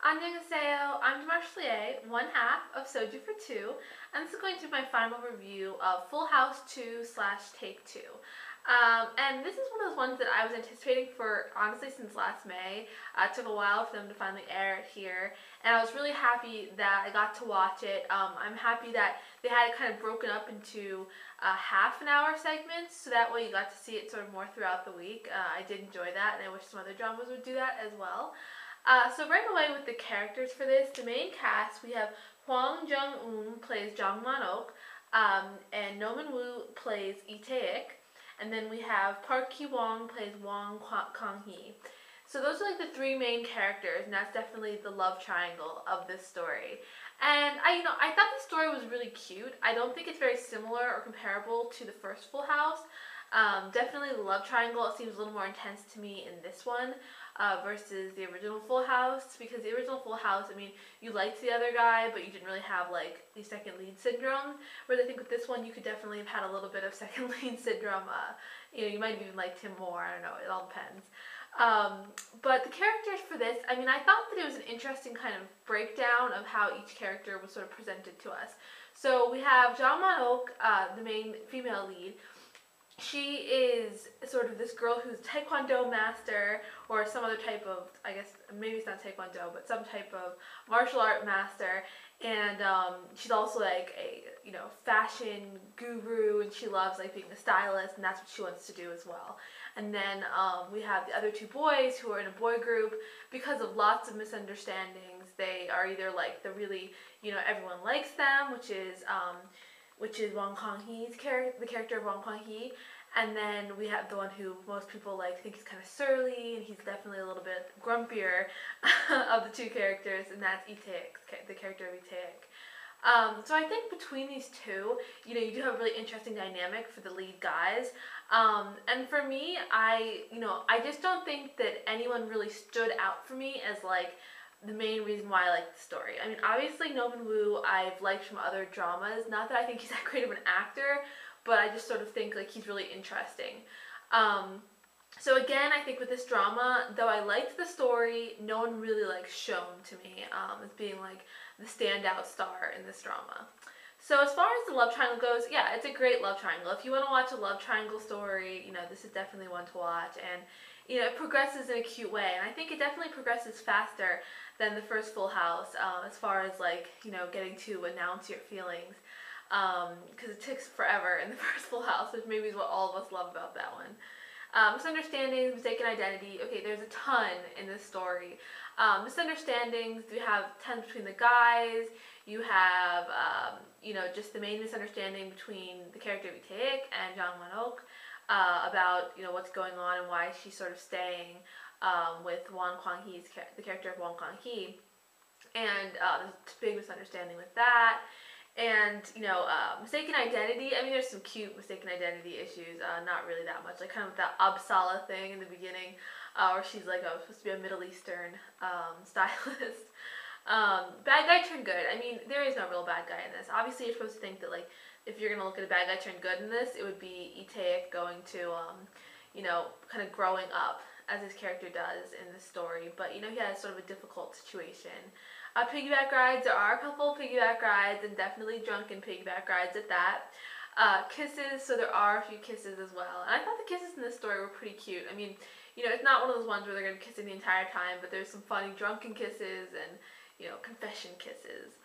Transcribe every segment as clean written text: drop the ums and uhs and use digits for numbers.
Annyeonghaseyo, I'm Demarche, one half of Soju for Two, and this is going to be my final review of Full House 2 slash Take 2. And this is one of those ones that I was anticipating for, honestly, since last May. It took a while for them to finally air it here, and I was really happy that I got to watch it. I'm happy that they had it kind of broken up into half an hour segments, so that way you got to see it sort of more throughout the week. I did enjoy that, and I wish some other dramas would do that as well. So right away with the characters for this, the main cast, we have Hwang Jung-eun plays Jang Man-ok, and No Man-woo plays Lee Tae-ik, and then we have Park Ki-won plays Wang Kang-hee. So those are like the three main characters, and that's definitely the love triangle of this story. And I thought the story was really cute. I don't think it's very similar or comparable to the first Full House. Definitely the love triangle, it seems a little more intense to me in this one versus the original Full House, because the original Full House, I mean, you liked the other guy, but you didn't really have like the second lead syndrome, whereas I think with this one you could definitely have had a little bit of second lead syndrome. You might have even liked him more, I don't know, it all depends. But the characters for this, I mean, I thought that it was an interesting kind of breakdown of how each character was sort of presented to us. So we have Jang Man-ok, the main female lead. She is sort of this girl who's taekwondo master, or some other type of, I guess, maybe it's not taekwondo, but some type of martial art master, and she's also like a, fashion guru, and she loves like being a stylist, and that's what she wants to do as well. And then we have the other two boys who are in a boy group. Because of lots of misunderstandings, they are either like the really, everyone likes them, which is Wang Kang-hee's the character of Wang Kang-hee, and then we have the one who most people think is kind of surly, and he's definitely a little bit grumpier of the two characters, and that's Lee Tae-ik, the character of Lee Tae-ik. So I think between these two, you do have a really interesting dynamic for the lead guys. And for me, I just don't think that anyone really stood out for me as like the main reason why I like the story. I mean, obviously No Man-woo I've liked from other dramas. Not that I think he's that great of an actor, but I just sort of think like he's really interesting. So again, I think with this drama, though I liked the story, no one really shone to me as being like the standout star in this drama. So as far as the love triangle goes, yeah, it's a great love triangle. If you want to watch a love triangle story, this is definitely one to watch. And it progresses in a cute way, and I think it definitely progresses faster than the first Full House as far as getting to announce your feelings, because it takes forever in the first Full House, which maybe is what all of us love about that one. Misunderstandings, mistaken identity. Okay, there's a ton in this story. Misunderstandings, you have tons between the guys. You have, just the main misunderstanding between the character of Lee Tae-ik and Jang Man-ok about, what's going on and why she's sort of staying with Wang Kang-hee's, the character of Wang Kang-hee. And there's a big misunderstanding with that. And, mistaken identity, I mean, there's some cute mistaken identity issues, not really that much, like kind of that Absala thing in the beginning, where she's like, supposed to be a Middle Eastern stylist. Bad guy turned good. I mean, there is no real bad guy in this. Obviously, you're supposed to think that, if you're going to look at a bad guy turned good in this, it would be Lee Tae-ik going to, kind of growing up, as his character does in this story. But, he has sort of a difficult situation. Piggyback rides, there are a couple piggyback rides, and definitely drunken piggyback rides at that. Kisses, so there are a few kisses as well. And I thought the kisses in this story were pretty cute. I mean, it's not one of those ones where they're going to be kissing the entire time, but there's some funny drunken kisses and, confession kisses.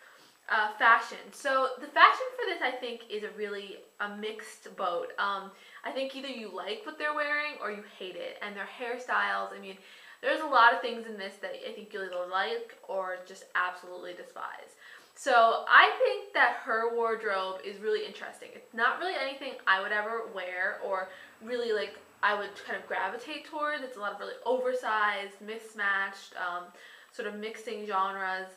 Fashion. So the fashion for this, I think, is a mixed boat. I think either you like what they're wearing or you hate it. And their hairstyles, I mean, there's a lot of things in this that I think you'll either like or just absolutely despise. So I think that her wardrobe is really interesting. It's not really anything I would ever wear or really I would kind of gravitate towards. It's a lot of really oversized, mismatched, sort of mixing genres.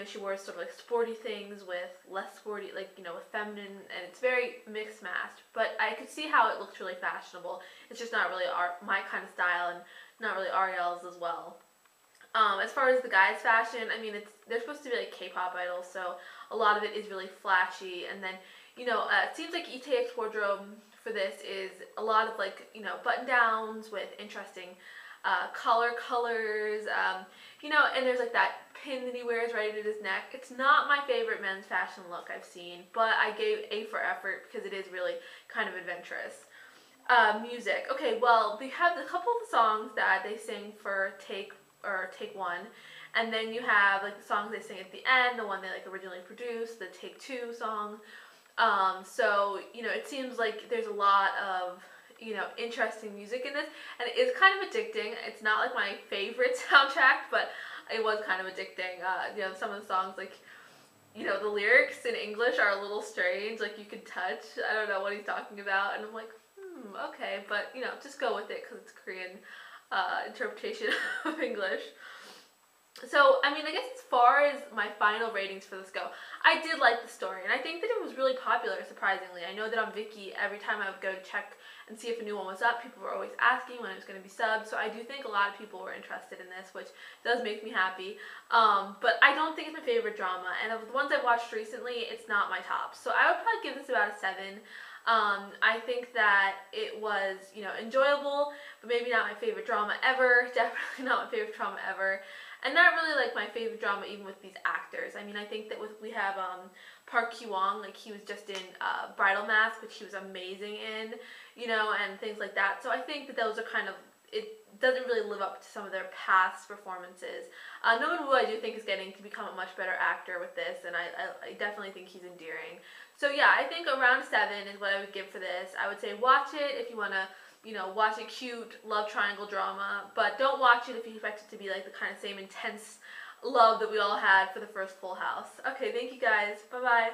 She wears sort of sporty things with less sporty, with feminine, and it's very mixed matched. But I could see how it looks really fashionable. It's just not really my kind of style, and not really Ariel's as well. As far as the guys' fashion, I mean, they're supposed to be K-pop idols, so a lot of it is really flashy. And then, it seems like Lee Tae-ik's wardrobe for this is a lot of button downs with interesting colors, you know, and there's like that pin that he wears right at his neck. It's not my favorite men's fashion look I've seen, but I gave A for effort because it is really kind of adventurous. Music. Okay, well, they have a couple of the songs that they sing for take one, and then you have like the songs they sing at the end, the one they like originally produced, the take two song. So you know, it seems like there's a lot of, you know, interesting music in this, and it is kind of addicting. It's not like my favorite soundtrack, but it was kind of addicting. You know, some of the songs, like, you know, the lyrics in English are a little strange. Like, you could touch. I don't know what he's talking about, and I'm like, okay, but you know, just go with it because it's Korean interpretation of English. So, I mean, I guess as far as my final ratings for this go, I did like the story, and I think that it was really popular, surprisingly. I know that on Viki, every time I would go to check and see if a new one was up, people were always asking when it was going to be subbed, so I do think a lot of people were interested in this, which does make me happy. But I don't think it's my favorite drama, and of the ones I've watched recently, it's not my top. So I would probably give this about a 7. I think that it was, you know, enjoyable, but maybe not my favorite drama ever. Definitely not my favorite drama ever. And not really like my favorite drama even with these actors. I mean, I think that we have Park Ki-wong, like he was just in Bridal Mask, which he was amazing in, you know, and things like that. So I think that those are kind of, it doesn't really live up to some of their past performances. Nomin Woo, I do think, is getting to become a much better actor with this, and I definitely think he's endearing. So yeah, I think around 7 is what I would give for this. I would say watch it if you want to, you know, watch a cute love triangle drama, but don't watch it if you expect it to be like the kind of same intense love that we all had for the first Full House. Okay, thank you guys. Bye-bye.